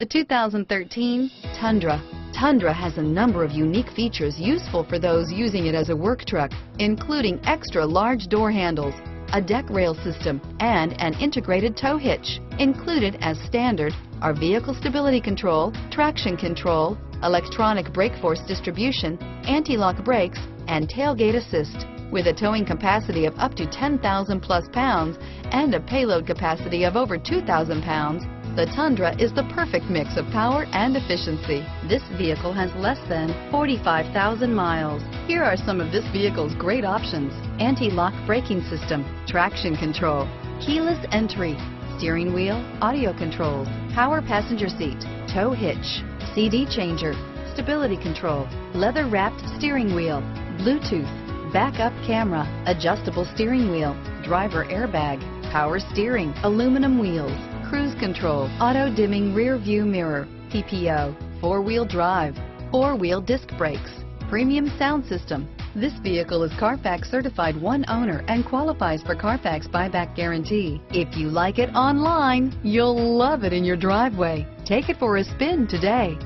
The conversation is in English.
The 2013 Tundra. Tundra has a number of unique features useful for those using it as a work truck, including extra large door handles, a deck rail system, and an integrated tow hitch. Included as standard are vehicle stability control, traction control, electronic brake force distribution, anti-lock brakes, and tailgate assist. With a towing capacity of up to 10,000 plus pounds and a payload capacity of over 2,000 pounds, the Tundra is the perfect mix of power and efficiency. This vehicle has less than 45,000 miles. Here are some of this vehicle's great options: anti-lock braking system, traction control, keyless entry, steering wheel audio controls, power passenger seat, tow hitch, CD changer, stability control, leather-wrapped steering wheel, Bluetooth, backup camera, adjustable steering wheel, driver airbag, power steering, aluminum wheels, cruise control, auto-dimming rear view mirror, PPO, four-wheel drive, four-wheel disc brakes, premium sound system. This vehicle is Carfax certified one owner and qualifies for Carfax buyback guarantee. If you like it online, you'll love it in your driveway. Take it for a spin today.